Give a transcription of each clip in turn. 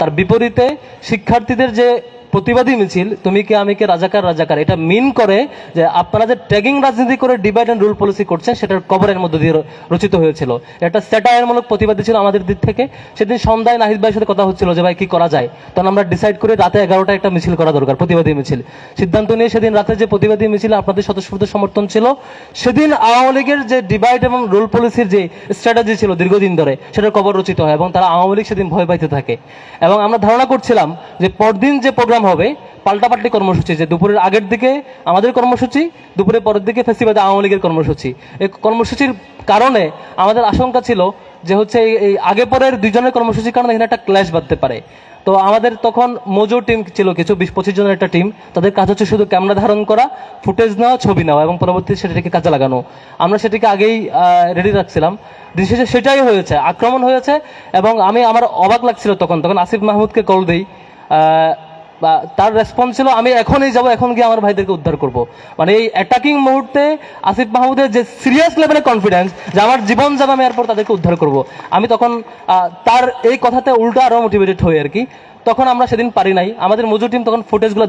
তার বিপরীতে শিক্ষার্থীদের যে প্রতিবাদী মিছিল তুমি কে আমি কে রাজাকার রাজাকার, এটা মিন করে যে আপনারা যে ট্যাগিং রাজনীতি করে ডিভাইড অ্যান্ড রুল পলিসি করছেন সেটার কবরের মধ্যে দিয়ে রচিত হয়েছিল। এটা স্যাটায়ারমূলক প্রতিবাদী ছিল আমাদের দিক থেকে। সেদিন সন্ধ্যায় নাহিদ ভাইয়ের সাথে কথা হচ্ছিল যে ভাই কি করা যায়, তখন আমরা ডিসাইড করি রাতে 11টা একটা মিছিল করা দরকার, প্রতিবাদী মিছিল। সিদ্ধান্ত নিয়ে সেদিন রাতে যে প্রতিবাদী মিছিল আপনাদের স্বতঃস্ফূর্ত সমর্থন ছিল, সেদিন আওয়ামী লীগের যে ডিভাইড এবং রুল পলিসির যে স্ট্র্যাটেজি ছিল দীর্ঘদিন ধরে সেটার কবর রচিত হয় এবং তারা আওয়ামী লীগ সেদিন ভয় পাইতে থাকে। এবং আমরা ধারণা করছিলাম যে পরদিন যে প্রোগ্রাম হবে পাল্টাপাল্টি কর্মসূচি, যে দুপুরের আগের দিকে আমাদের কর্মসূচি, দুপুরের পরের দিকে ফেসিবাদে আওয়ামী লীগের কর্মসূচি। এই কর্মসূচির কারণে আমাদের আশঙ্কা ছিল যে হচ্ছে এই আগে পরের দুইজনের কর্মসূচির কারণে এখানে একটা ক্ল্যাশ বাঁধতে পারে। তো আমাদের তখন মজুর টিম ছিল কিছু 20-25 জনের একটা টিম, তাদের কাজ হচ্ছে শুধু ক্যামেরা ধারণ করা, ফুটেজ নেওয়া, ছবি নেওয়া এবং পরবর্তীতে সেটাকে কাজে লাগানো। আমরা সেটাকে আগেই রেডি রাখছিলাম। দিন শেষে সেটাই হয়েছে, আক্রমণ হয়েছে। এবং আমার অবাক লাগছিল তখন আসিফ মাহমুদকে কল দেই, বা তার রেসপন্স ছিল আমি এখনই যাব, এখন গিয়ে আমার ভাইদেরকে উদ্ধার করব। মানে এই অ্যাটাকিং মুহূর্তে আসিফ মাহমুদের যে সিরিয়াস লেভেলে কনফিডেন্স যে আমার জীবন যাবে আমি এরপর তাদেরকে উদ্ধার করব, আমি তখন তার এই কথাতে উল্টো আরও মোটিভেটেড হই আর কি। তখন আমরা সেদিন পারি নাই, আমাদের মজুর টিম তখন ফুটেজগুলো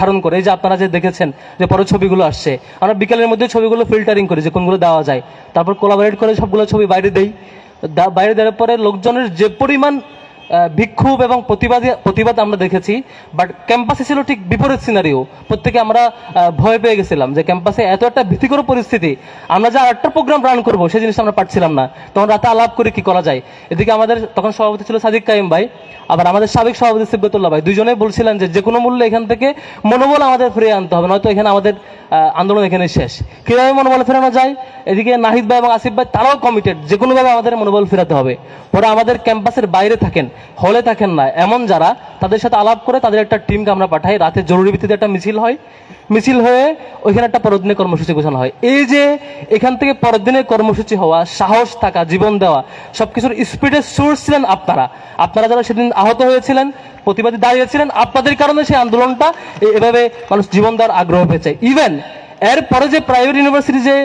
ধারণ করে, এই যে আপনারা যে দেখেছেন যে পরে ছবিগুলো আসছে, আমরা বিকেলের মধ্যে ছবিগুলো ফিল্টারিং করি যে কোনগুলো দেওয়া যায়, তারপর কোলাবোরেট করে সবগুলো ছবি বাইরে দেই। বাইরে দেওয়ার পরে লোকজনের যে পরিমাণ বিক্ষোভ এবং প্রতিবাদ আমরা দেখেছি, বাট ক্যাম্পাসে ছিল ঠিক বিপরীত সিনারিও। প্রত্যেকে আমরা ভয় পেয়ে গেছিলাম যে ক্যাম্পাসে এত একটা ভীতিকর পরিস্থিতি, আমরা যে আরেকটা প্রোগ্রাম রান করবো সেই জিনিসটা আমরা পারছিলাম না। তখন রাতে আলাপ করে কি করা যায়। এদিকে আমাদের তখন সভাপতি ছিল সাদিক কাইম ভাই, আবার আমাদের সাবেক সভাপতি সিবগতুল্লাহ ভাই, দুজনেই বলছিলেন যে কোনো মূল্যে এখান থেকে মনোবল আমাদের ফিরিয়ে আনতে হবে, নয়তো এখানে আমাদের আন্দোলন এখানে শেষ। কিভাবে মনোবল ফেরানো যায়, এদিকে নাহিদ ভাই এবং আসিফ ভাই তারাও কমিটেড যে কোনোভাবে আমাদের মনোবল ফেরাতে হবে। পরে আমাদের ক্যাম্পাসের বাইরে থাকেন, হলে থাকেন না এমন যারা, তাদের সাথে আলাপ করে তাদের একটা টিমকে আমরা পাঠাই, রাতে জরুরি ভিত্তিতে একটা মিছিল হয়, মিছিল হয়ে ওইখানে একটা পরের দিনের কর্মসূচি ঘোষণা হয়। এই যে এখান থেকে পরের দিনের কর্মসূচি হওয়া, সাহস থাকা, জীবন দেওয়া, সবকিছুর স্পিডের সোর্স ছিলেন আপনারা যারা সেদিন আহত হয়েছিলেন, প্রতিবাদী দাঁড়িয়েছিলেন, আপনাদের কারণে সেই আন্দোলনটা এভাবে মানুষ জীবন দেওয়ার আগ্রহ পেয়েছে। ইভেন এরপরে যে প্রাইভেট ইউনিভার্সিটি যে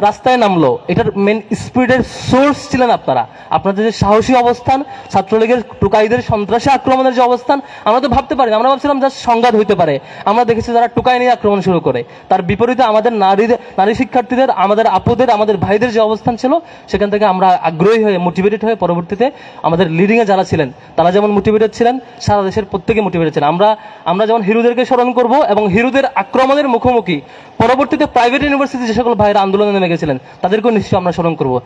রাস্তায় নামলো, এটার মেন স্পিডের সোর্স ছিলেন আপনাদের যে সাহসী অবস্থান, ছাত্রলীগের টুকাইদের সন্ত্রাসী আক্রমণের যে অবস্থান, আমরা তো ভাবতে পারি, আমরা ভাবছিলাম যা সংঘাত হইতে পারে। আমরা দেখেছি যারা টুকাই নিয়ে আক্রমণ শুরু করে, তার বিপরীতে আমাদের নারী শিক্ষার্থীদের, আমাদের আপুদের, আমাদের ভাইদের যে অবস্থান ছিল, সেখান থেকে আমরা আগ্রহী হয়ে মোটিভেটেড হয়ে পরবর্তীতে আমাদের লিডিংয়ে যারা ছিলেন তারা যেমন মোটিভেটেড ছিলেন, সারা দেশের প্রত্যেকে মোটিভেটেড ছিলেন। আমরা যেমন হিরোদেরকে স্মরণ করব এবং হিরোদের আক্রমণের মুখোমুখি পরবর্তীতে প্রাইভেট ইউনিভার্সিটি যে সকল ভাইয়েরা আন্দোলনে নেমে গেছিলেন তাদেরকেও নিশ্চয়ই আমরা স্মরণ করবো।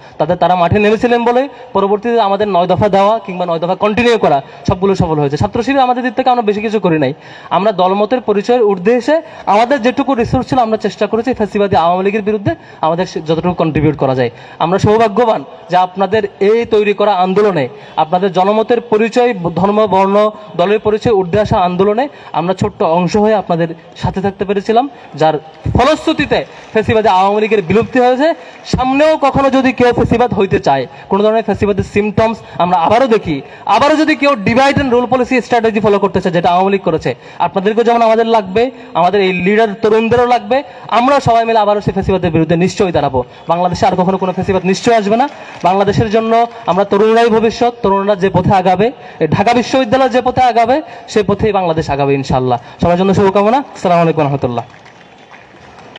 তারা মাঠে নেমেছিলেন বলে পরবর্তীতে আমাদের 9 দফা দেওয়া কিংবা 9 দফা কন্টিনিউ করা সবগুলো সফল হয়েছে। ছাত্র শিবির আমাদের দিক থেকে আমরা বেশি কিছু করি নাই, আমরা দলমতের পরিচয়ের ঊর্ধ্বে এসে আমাদের যেটুকু রিসোর্স ছিল আমরা চেষ্টা করেছি ফ্যাসিবাদী আওয়ামী লীগের বিরুদ্ধে আমাদের যতটুকু কন্ট্রিবিউট করা যায়। আমরা সৌভাগ্যবান যে আপনাদের এই তৈরি করা আন্দোলনে, আপনাদের জনমতের পরিচয়, ধর্ম, বর্ণ, দলের পরিচয় ঊর্ধ্বে আসা আন্দোলনে আমরা ছোট্ট অংশ হয়ে আপনাদের সাথে থাকতে পেরেছিলাম, যার ফলশ্রুতিতে ফ্যাসিবাদী আওয়ামী লীগের বিলুপ্তি হয়েছে। সামনেও কখনো যদি কেউ ফ্যাসিবাদ হইতে চায়, কোনো ধরনের ফ্যাসিবাদের সিমটমস আমরা আবারও দেখি, আবারও যদি কেউ divide and rule policy strategy follow করতে চায় যেটা আওয়ামী লীগ করেছে, আপনাদেরকেও যেমন আমাদের লাগবে, আমাদের এই লিডার তরুণদেরও লাগবে, আমরা সবাই মিলে আবারও সেই ফ্যাসিবাদের বিরুদ্ধে নিশ্চয়ই দাঁড়াবো। বাংলাদেশে আর কখনো কোনো ফ্যাসিবাদ নিশ্চয়ই আসবে না। বাংলাদেশের জন্য আমরা তরুণরাই ভবিষ্যৎ, তরুণরা যে পথে আগাবে, ঢাকা বিশ্ববিদ্যালয় যে পথে আগাবে সেই পথেই বাংলাদেশ আগাবে ইনশাআল্লাহ। সবার জন্য শুভকামনা। আসসালামু আলাইকুম রহমতুল্লাহ।